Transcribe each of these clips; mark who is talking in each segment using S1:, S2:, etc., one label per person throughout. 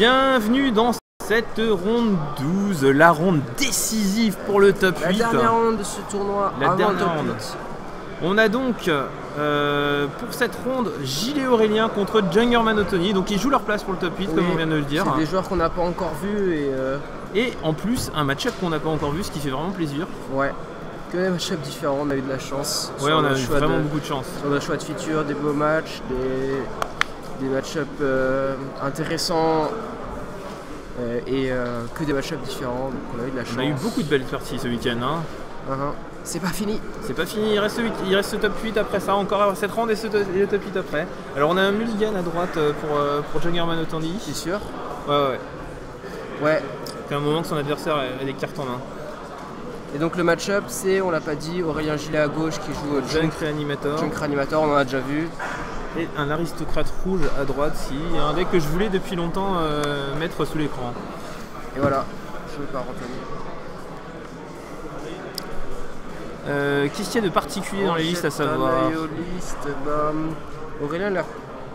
S1: Bienvenue dans cette ronde 12, la ronde décisive pour le top 8.
S2: La dernière ronde de ce tournoi,
S1: la
S2: avant
S1: dernière
S2: le top
S1: ronde.
S2: 8.
S1: On a donc pour cette ronde Gilles et Aurélien contre Jungerman Otoni, donc ils jouent leur place pour le top 8 comme on vient de le dire.
S2: C'est des joueurs qu'on n'a pas encore vus
S1: et en plus un match-up qu'on n'a pas encore vu, ce qui fait vraiment plaisir.
S2: Ouais, que des match-up différents, on a eu de la chance.
S1: Ouais, on a eu vraiment beaucoup de chance.
S2: Sur le choix de feature, des beaux matchs, des match-up intéressants et que des match-up différents, donc on a eu de la chance.
S1: On a eu beaucoup de belles parties ce week-end. Hein.
S2: C'est pas fini.
S1: C'est pas fini, il reste ce top 8 après ça, encore cette ronde et le top 8 après. Alors on a un mulligan à droite pour Jungerman Otoni.
S2: C'est sûr.
S1: Ouais. C'est un moment que son adversaire a des cartes en main.
S2: Et donc le match-up c'est, on l'a pas dit, Aurélien Gillet à gauche qui joue au
S1: Junk Reanimator,
S2: on en a déjà vu.
S1: Et un aristocrate rouge à droite, un deck que je voulais depuis longtemps mettre sous l'écran.
S2: Et voilà, joué par Anthony.
S1: Qu'est-ce qu'il y a de particulier dans les listes à savoir?
S2: Aurélien a l'air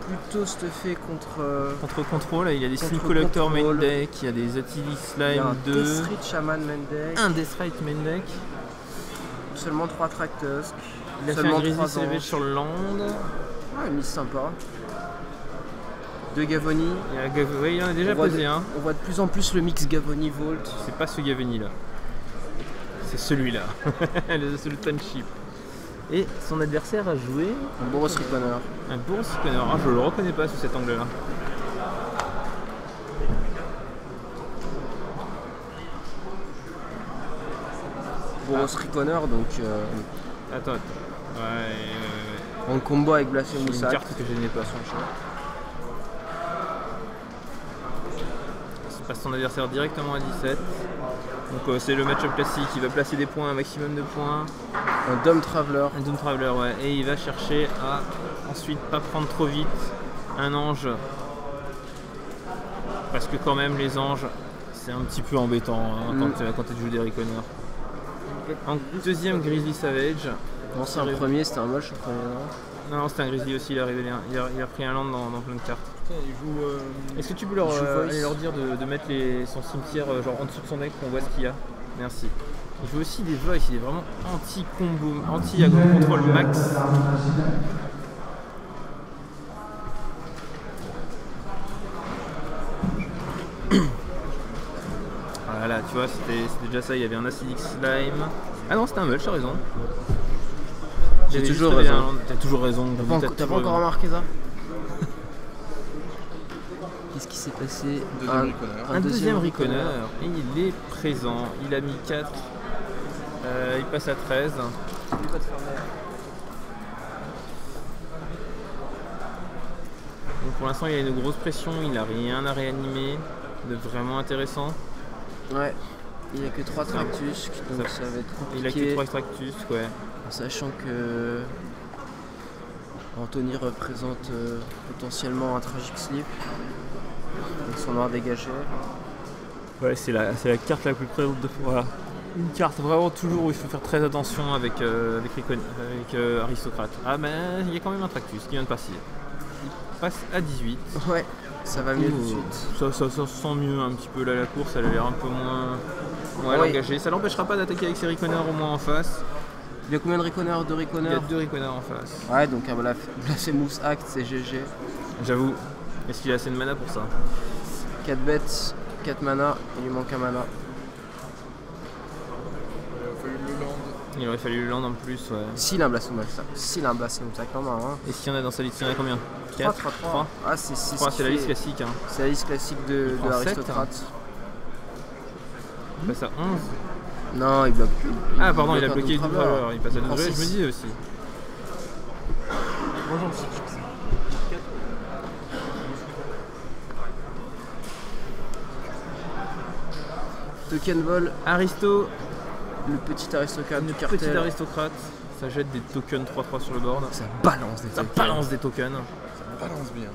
S2: plutôt stuffé contre
S1: Control, il y a des Sneak Collector main deck, il y a des Attili Slime 2,
S2: Death Shaman main deck,
S1: un Death Rite main deck,
S2: seulement 3 Tractusk,
S1: il a fait un Grizzly Savage sur le land.
S2: Ouais, une liste sympa. 2 Gavoni.
S1: Il en a déjà posé un.
S2: On voit de plus en plus le mix Gavoni Vault.
S1: C'est pas ce Gavoni là. C'est celui-là. le Sultan Chip. Et son adversaire a joué
S2: un Boros Reckoner.
S1: Un Boros Reckoner. Ah, je le reconnais pas sous cet angle-là.
S2: Boros Reckoner, donc.
S1: Attends. Ouais.
S2: En combo avec Blasphemous Act.
S1: Une carte que je n'ai pas sur le champ. Il passe son adversaire directement à 17. Donc c'est le match-up classique, il va placer des points, un maximum de points.
S2: Un Dome Traveler.
S1: Un Dome Traveler, ouais. Et il va chercher à ensuite pas prendre trop vite un ange. Parce que quand même les anges, c'est un petit peu embêtant quand tu joues des Reckoners. En deuxième, Grizzly Savage.
S2: Non, c'est un premier, c'était un moche le premier, non?
S1: Non, c'était un Grizzly aussi, il a pris un land dans plein de cartes. Est-ce que tu peux aller leur dire de mettre son cimetière genre en dessous de son deck pour qu'on voit ce qu'il y a? Merci. Il joue aussi des voice, il est vraiment anti-combo, anti-agro-control max. Voilà, tu vois, c'était déjà ça, il y avait un Acidic Slime. Ah non, c'était un mulch, t'as raison.
S2: J'ai toujours raison.
S1: T'as toujours raison.
S2: T'as pas encore remarqué ça? Qu'est-ce qui s'est passé?
S1: Un deuxième Reckoner. Et il est présent. Il a mis 4. Il passe à 13. Donc pour l'instant, il a une grosse pression. Il n'a rien à réanimer de vraiment intéressant.
S2: Ouais. Il n'y a que 3 Tractus, donc ça va être compliqué.
S1: Il a que 3 Tractus, ouais.
S2: En sachant que Anthony représente potentiellement un Tragic Sleep avec son noir dégagé.
S1: Ouais, c'est la carte la plus présente de voilà. Une carte vraiment toujours où il faut faire très attention avec Aristocrate. Ah mais il y a quand même un Tractus qui vient de passer. Il passe à 18.
S2: Ouais, ça va mieux tout de suite.
S1: Ça se sent mieux un petit peu là, la course, elle a l'air un peu moins engagée. Ça l'empêchera pas d'attaquer avec ses Reckoners au moins en face.
S2: Il y a combien de Reckoners? 2 Reckoners?
S1: Il y a 2 Reckoners en face.
S2: Ouais, donc un Blasphemous Act, c'est GG.
S1: J'avoue. Est-ce qu'il a assez de mana pour ça?
S2: 4 bêtes, 4 mana, il lui manque un mana.
S1: Il aurait fallu le land en plus, ouais.
S2: S'il a un Blasphemous Act en main.
S1: Et s'il y en a dans sa liste, il y en a combien?
S2: 3. Ah, c'est
S1: la liste classique. Hein.
S2: C'est la liste classique de l'Aristocrate.
S1: Il passe à 11.
S2: Non, il bloque.
S1: Il a bloqué du Traveler. Il passe à 12. Je me disais aussi.
S2: Bonjour, Token vol. Le petit aristocrate du cartel.
S1: Petit aristocrate. Ça jette des tokens 3-3 sur le board.
S2: Ça balance des
S1: tokens.
S3: Ça balance bien.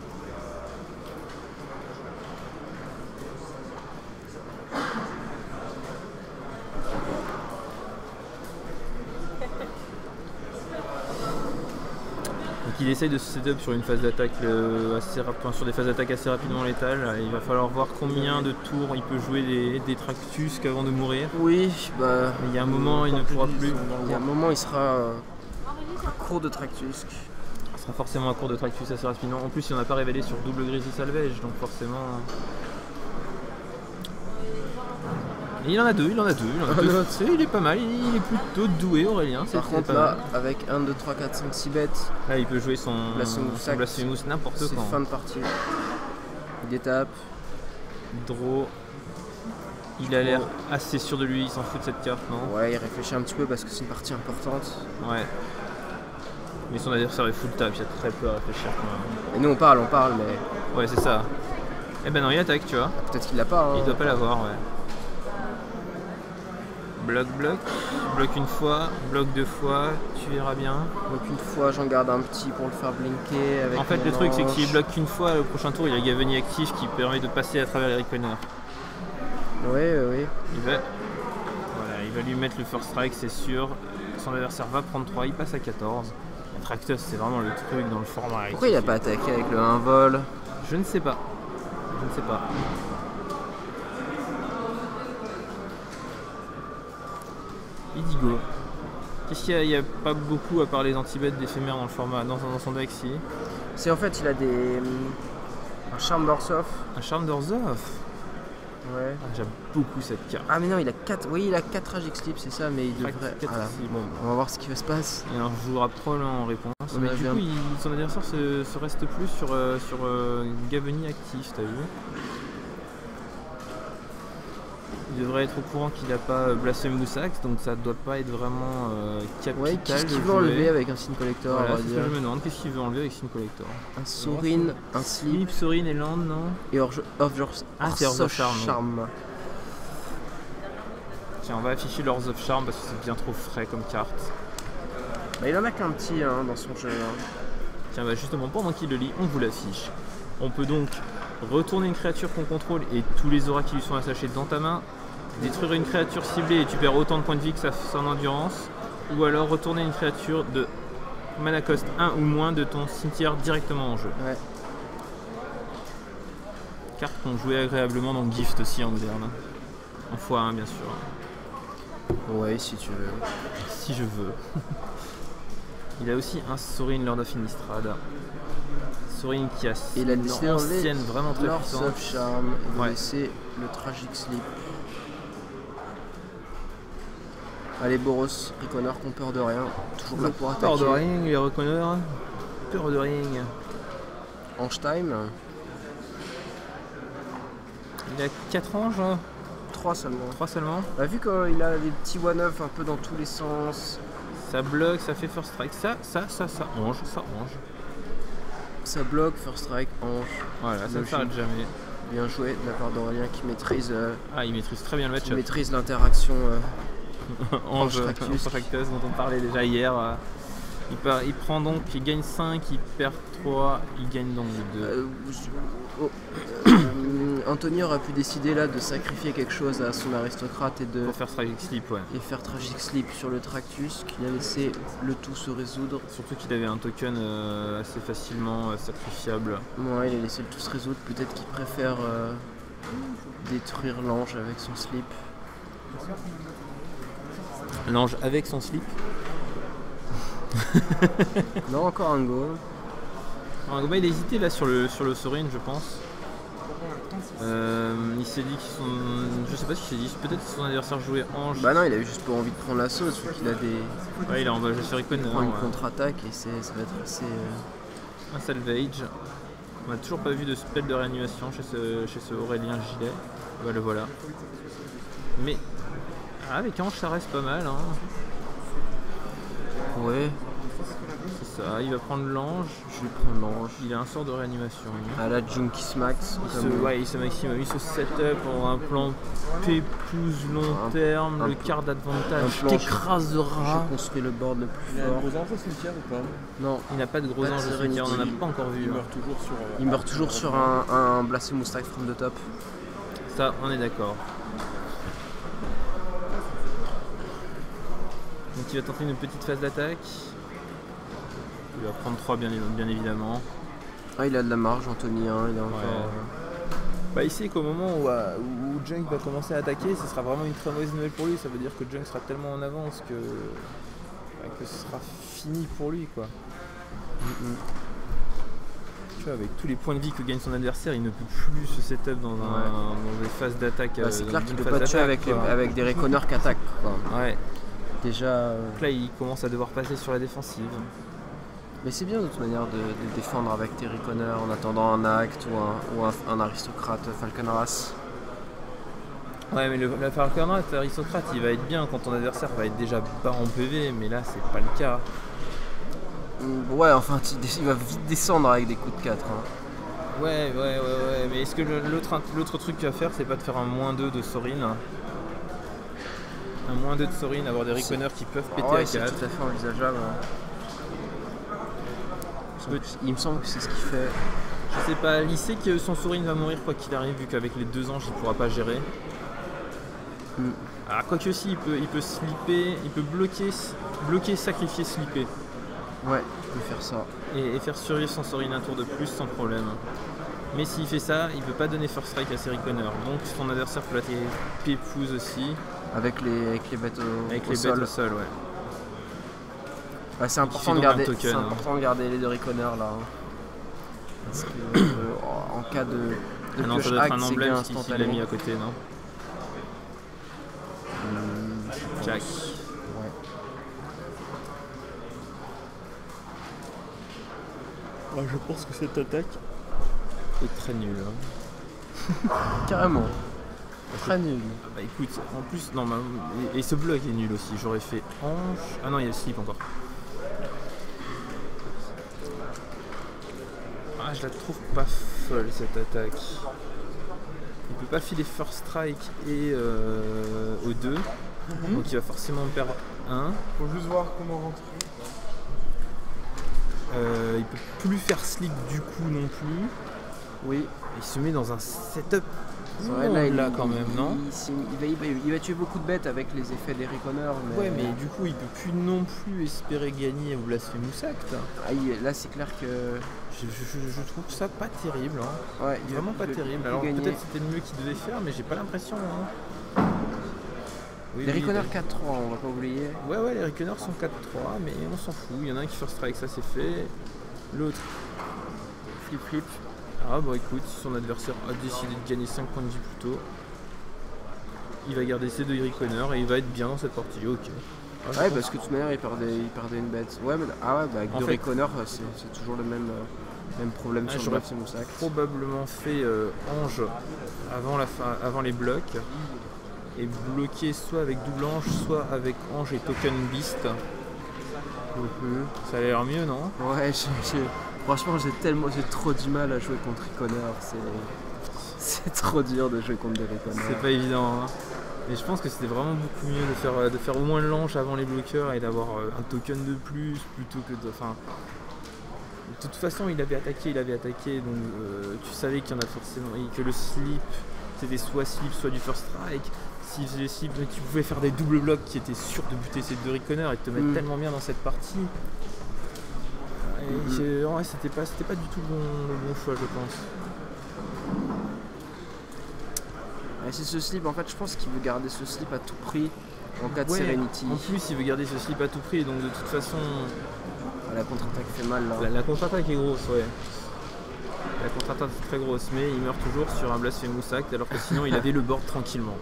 S1: qu'il essaye de se setup sur une phase d'attaque sur des phases d'attaque assez rapidement létales. Il va falloir voir combien de tours il peut jouer des Tractus qu'avant de mourir.
S2: Oui, bah.
S1: Mais il y a un moment, il ne pourra plus.
S2: Il y a un moment, il sera à court de Tractus.
S1: Il sera forcément à court de Tractus assez rapidement. En plus, il n'en a pas révélé sur double Grizzly Salvage, donc forcément. Et il en a deux. Il est pas mal, il est plutôt doué, Aurélien.
S2: Par contre, là, avec 1, 2, 3, 4, 5, 6 bêtes.
S1: Là, il peut jouer son Blasphemous n'importe quand.
S2: C'est fin de partie. Il détape.
S1: Draw. Il a l'air assez sûr de lui, il s'en fout de cette carte, non?
S2: Ouais, il réfléchit un petit peu parce que c'est une partie importante.
S1: Ouais. Mais son adversaire est full tap, il y a très peu à réfléchir quand même.
S2: Et nous on parle, mais.
S1: Ouais, c'est ça. Eh ben non, il attaque, tu vois.
S2: Peut-être qu'il l'a pas. Hein.
S1: Il doit pas l'avoir, ouais. Bloc une fois, bloc deux fois, tu verras bien.
S2: Bloc une fois, j'en garde un petit pour le faire blinker. Avec
S1: en fait, le truc, c'est que s'il bloque qu'une fois, le prochain tour, il y a Gavony actif qui permet de passer à travers les Reckoners.
S2: Oui.
S1: Il va lui mettre le first strike, c'est sûr. Son adversaire va prendre 3, il passe à 14. La Tractus, c'est vraiment le truc dans le format.
S2: Pourquoi il n'a pas attaqué avec le 1 vol?
S1: Je ne sais pas. Idigo. Qu'est-ce qu'il y a? Il n'y a pas beaucoup à part les anti-bêtes d'éphémères dans le format, dans son deck, si.
S2: C'est en fait, il a un Charm d'Orsoff.
S1: Un Charm d'Orsoff?
S2: Ouais.
S1: Ah, j'aime beaucoup cette carte.
S2: Ah mais non, il a 4. Oui, il a 4 Tragic Slip, c'est ça, mais il devrait. Bon, on va voir ce qui va se passer.
S1: Et alors, je jouera probablement en réponse. Mais du coup, son adversaire se reste plus sur Gavony actif, t'as vu? Il devrait être au courant qu'il n'a pas Blasphemous Axe, donc ça doit pas être vraiment capital.
S2: Ouais, qu'est-ce qu'il veut enlever avec un Sin Collector?
S1: Voilà, c'est ce que je me demande, qu'est-ce qu'il veut enlever avec Sin Collector?
S2: Un Sorin, un Sleep,
S1: Sorin et Land, non?
S2: Et
S1: c'est Horse of Charm. Tiens, on va afficher l'Horse of Charm parce que c'est bien trop frais comme carte.
S2: Bah, il en a qu'un petit dans son jeu.
S1: Tiens, bah justement, pendant qu'il le lit, on vous l'affiche. On peut donc retourner une créature qu'on contrôle et tous les auras qui lui sont attachés dans ta main. Détruire une créature ciblée et tu perds autant de points de vie que son endurance. Ou alors retourner une créature de mana cost 1 ou moins de ton cimetière directement en jeu.
S2: Ouais.
S1: Carte qu'on jouait agréablement dans Gift aussi en moderne. En x1 bien sûr.
S2: Ouais, si tu veux.
S1: Si je veux. Il a aussi un Sorin Lord of Innistrad. Sorin qui a
S2: une
S1: ancienne vraiment très puissante.
S2: Lord of Charm, il va laisser le Tragic Sleep. Allez, Boros, Reckoner qu'on peur de rien. Toujours là pour attaquer.
S1: Peur de rien, les Reckoner. Peur de rien.
S2: Ange-time.
S1: Il a 4 anges.
S2: 3 seulement.
S1: 3 seulement.
S2: Bah, vu qu'il a des petits one-off un peu dans tous les sens.
S1: Ça bloque, ça fait first strike. Ça ange.
S2: Ça bloque, first strike, ange.
S1: Voilà, ça ne s'arrête jamais.
S2: Bien joué de la part d'Aurélien qui maîtrise.
S1: Il maîtrise très bien le match.
S2: Qui maîtrise l'interaction.
S1: Ange Tractus dont on parlait déjà hier. Il prend donc, il gagne 5, il perd 3, il gagne donc 2.
S2: Anthony aurait pu décider là de sacrifier quelque chose à son aristocrate et de.
S1: Pour faire Tragic Sleep, ouais.
S2: Et faire Tragic Sleep sur le Tractus, qu'il a laissé le tout se résoudre.
S1: Surtout qu'il avait un token assez facilement sacrifiable.
S2: Ouais, il a laissé le tout se résoudre. Peut-être qu'il préfère détruire l'ange avec son slip.
S1: L'ange avec son slip.
S2: Non, encore un go.
S1: Un go, il a hésité là sur le Sorin, je pense. Il s'est dit qu'ils sont. Je sais pas ce qu'il s'est dit, peut-être que son adversaire jouait ange.
S2: Bah non, il avait juste pas envie de prendre la sauce, vu qu'il a des.
S1: Ouais, il a envahé sur Reckoner.
S2: Il prend une contre-attaque et ça va être assez.
S1: Un salvage. On n'a toujours pas vu de spell de réanimation chez ce Aurélien Gilet. Bah le voilà. Mais avec ange ça reste pas mal, hein.
S2: Ouais.
S1: C'est ça, il va prendre l'ange.
S2: Je vais prendre l'ange.
S1: Il a un sort de réanimation.
S2: À la Junkies Max.
S1: Il se maximum. Il se setup pour un plan pépouze long terme, le quart d'avantage t'écrasera.
S2: Je construis le board le plus fort.
S3: Il a un gros ange au cimetière ou pas?
S2: Non.
S1: Il n'a pas de gros ange au cimetière, on n'en a pas encore vu.
S2: Il meurt toujours sur un Blasphemous Strike from the top.
S1: Ça, on est d'accord. Donc il va tenter une petite phase d'attaque. Il va prendre 3 bien évidemment.
S2: Ah, il a de la marge, Anthony, hein, il a encore...
S1: Bah, il sait qu'au moment où Junk va commencer à attaquer, ce sera vraiment une très mauvaise nouvelle pour lui. Ça veut dire que Junk sera tellement en avance que ce sera fini pour lui, quoi. Tu vois, avec tous les points de vie que gagne son adversaire, il ne peut plus se setup dans des phases d'attaque.
S2: C'est clair qu'il ne peut pas tuer avec des Reconners qui attaquent, quoi.
S1: Ouais.
S2: Déjà...
S1: Donc là, il commence à devoir passer sur la défensive.
S2: Mais c'est bien de toute manière de défendre avec tes Reconners en attendant un acte ou un aristocrate Falconras.
S1: Ouais, mais le Falconras aristocrate, il va être bien quand ton adversaire va être déjà bas en PV, mais là, c'est pas le cas.
S2: Ouais, enfin, il va vite descendre avec des coups de 4. Hein.
S1: Ouais, mais est-ce que l'autre truc qu'il va faire, c'est pas de faire un -2 de Sorin? Un -2 de Sorin, avoir des Reconners qui peuvent péter à 4.
S2: C'est tout à fait envisageable. Il me semble que c'est ce qu'il fait.
S1: Je sais pas, il sait que son Sorin va mourir quoi qu'il arrive, vu qu'avec les 2 anges il pourra pas gérer. Alors quoi que aussi, il peut slipper, il peut bloquer, sacrifier, slipper.
S2: Ouais, il peut faire ça.
S1: Et faire survivre son Sorin un tour de plus sans problème. Mais s'il fait ça, il peut pas donner first strike à ses Reconners. Donc son adversaire peut l'attaquer pépouze aussi.
S2: Avec les bêtes au sol,
S1: ouais.
S2: Ouais, c'est important, de garder les 2 Reconners là. Hein. Parce que en cas de
S1: non, ça doit être un emblème s'il l'a mis à côté, non? Jack. Ouais. Je pense que cette attaque est très nulle. Hein.
S2: Carrément. Très nul.
S1: Bah écoute, en plus, non, et ce bloc est nul aussi. J'aurais fait ange. Ah non, il y a le slip encore. Ah, je la trouve pas folle cette attaque. Il peut pas filer first strike et au 2. Donc il va forcément perdre 1.
S3: Faut juste voir comment rentrer.
S1: Il peut plus faire slip du coup non plus.
S2: Oui.
S1: Il se met dans un setup.
S2: Ouais, là
S1: quand même, non?
S2: Il va tuer beaucoup de bêtes avec les effets des Reconners.
S1: Mais... Ouais, mais du coup, il peut plus non plus espérer gagner au Blasphemous Act.
S2: Ah, là, c'est clair que...
S1: Je trouve ça pas terrible. Hein.
S2: Ouais,
S1: vraiment pas terrible. Alors peut-être c'était le mieux qu'il devait faire, mais j'ai pas l'impression. Hein.
S2: Oui, les Reconners 4-3, on va pas oublier.
S1: Ouais, les Reconners sont 4-3, mais on s'en fout. Il y en a un qui first strike, ça c'est fait. L'autre, flip. Ah bon écoute, si son adversaire a décidé de gagner 5 points de vie plus tôt, il va garder ses 2 Reconners et il va être bien dans cette partie, ok.
S2: Ouais, parce que de toute manière il perdait une bête. Ouais, mais avec 2 Reconners, c'est toujours le même problème sur le Blasphemous Act.
S1: Probablement fait ange avant les blocs et bloqué soit avec double ange, soit avec ange et token beast. Ça a l'air mieux, non?
S2: Ouais, franchement, j'ai trop du mal à jouer contre Reconners. C'est trop dur de jouer contre des Reconners.
S1: C'est pas évident, hein. Mais je pense que c'était vraiment beaucoup mieux de faire au moins l'ange avant les bloqueurs et d'avoir un token de plus plutôt que de. Enfin, de toute façon, il avait attaqué, donc tu savais qu'il y en a forcément. Et que le slip, c'était soit slip, soit du first strike. S'il faisait le slip, tu pouvais faire des doubles blocs qui étaient sûrs de buter ces 2 Reconners et de te mettre tellement bien dans cette partie. Ouais, c'était pas du tout le bon choix, je pense.
S2: Ouais, c'est ce slip, en fait, je pense qu'il veut garder ce slip à tout prix en cas de Serenity.
S1: En plus, il veut garder ce slip à tout prix, donc de toute façon.
S2: La contre-attaque fait mal là.
S1: La contre-attaque est grosse, ouais. La contre-attaque est très grosse, mais il meurt toujours sur un Blasphemous Act, alors que sinon il avait le board tranquillement.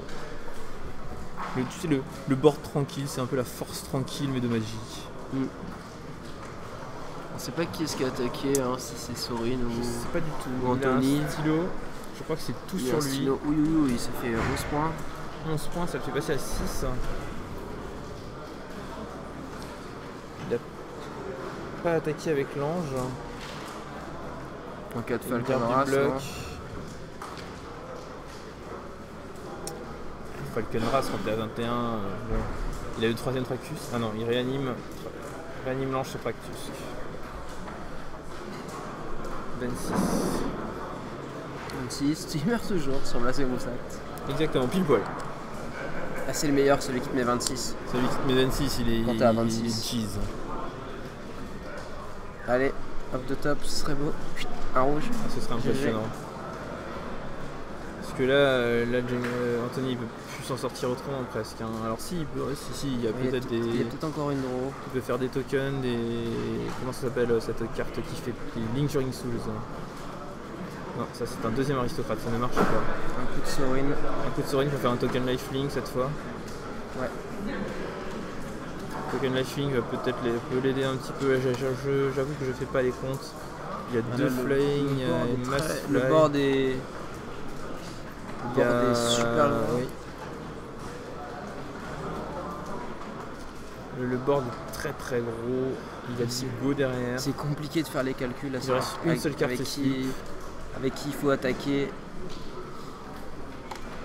S1: Mais tu sais, le board tranquille, c'est un peu la force tranquille, mais de magie.
S2: On sait pas qui est-ce qui a attaqué, hein, si c'est Sorin ou...
S1: Je sais pas du tout.
S2: Ou Anthony.
S1: Il a un stylo, je crois que c'est tout sur lui.
S2: Oui, ça fait 11 points.
S1: 11 points, ça le fait passer à 6. Il a pas attaqué avec l'ange.
S2: En cas de Falconras,
S1: Falconras quand il est à 21, il a eu le 3ème Tractus. Ah non, il réanime l'ange sur Tractus.
S2: 26, il meurt toujours sur Blasphemous Act.
S1: Exactement, pile poil.
S2: Ah, c'est le meilleur, celui qui te met 26.
S1: Celui qui te met 26, il est cheese.
S2: Allez, off the top, ce serait beau. Un rouge.
S1: Ah, ce serait impressionnant. Parce que là Anthony il peut plus s'en sortir autrement presque. Hein. Alors si, il y a peut-être des...
S2: Il y a peut-être encore une draw.
S1: Il peut faire des tokens, des... Comment ça s'appelle cette carte qui fait des Lingering Souls. Non, ça c'est un deuxième aristocrate, ça ne marche pas.
S2: Un coup de Sorin.
S1: Un coup de Sorin pour faire un token lifelink cette fois.
S2: Ouais.
S1: Token lifelink peut-être l'aider un petit peu. J'avoue que je fais pas les comptes. Il y a deux flying, il y a une masse fly.
S2: Le board est... Il y a super loin.
S1: Oui. Le board est très très gros. Il a du go derrière.
S2: C'est compliqué de faire les calculs là.
S1: Il reste une seule carte
S2: avec qui il faut attaquer.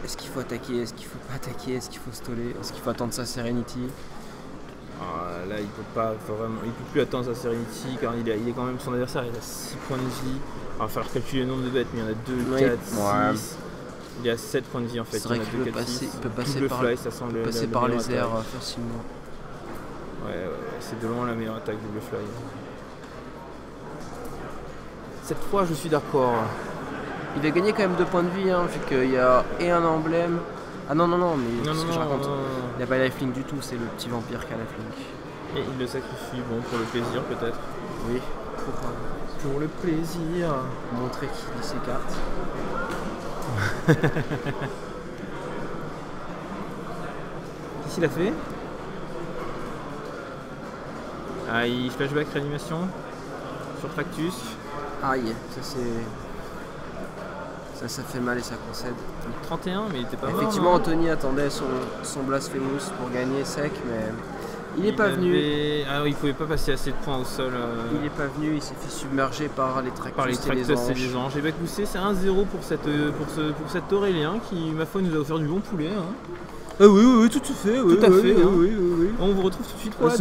S2: Est-ce qu'il faut attaquer? Est-ce qu'il faut pas attaquer? Est-ce qu'il faut stoller? Est-ce qu'il faut attendre sa Serenity?
S1: Là il peut pas vraiment, il peut plus attendre sa Serenity car il est quand même son adversaire, il a 6 points de vie. Alors il va falloir calculer le nombre de bêtes, mais il y en a 2, 4, 6. Il a 7 points de vie en fait.
S2: C'est vrai qu'il peut passer par les airs facilement.
S1: Ouais, c'est de loin la meilleure attaque double fly. Cette fois je suis d'accord.
S2: Il va gagner quand même 2 points de vie, hein, vu qu'il y a et un emblème. Ah non, mais ce que je raconte, il n'a pas lifelink du tout, c'est le petit vampire qui a lifelink.
S1: Et il le sacrifie, bon, pour le plaisir peut-être.
S2: Oui,
S1: pour le plaisir.
S2: Montrer qu'il lit ses cartes.
S1: Qu'est-ce qu'il a fait? Ah, il flashback réanimation sur Tractus.
S2: Aïe, ça fait mal et ça concède.
S1: 31, mais il était pas mort.
S2: Effectivement, Anthony attendait son Blasphemous pour gagner sec, mais il n'est pas venu.
S1: Ah oui, il pouvait pas passer assez de points au sol.
S2: Il n'est pas venu, il s'est fait submerger par les Tractus
S1: et les anges. Et bah écoutez, c'est 1-0 pour cet Aurélien qui, ma foi, nous a offert du bon poulet. Hein.
S2: Ah oui, tout à fait.
S1: Oui. On vous retrouve tout de suite pour la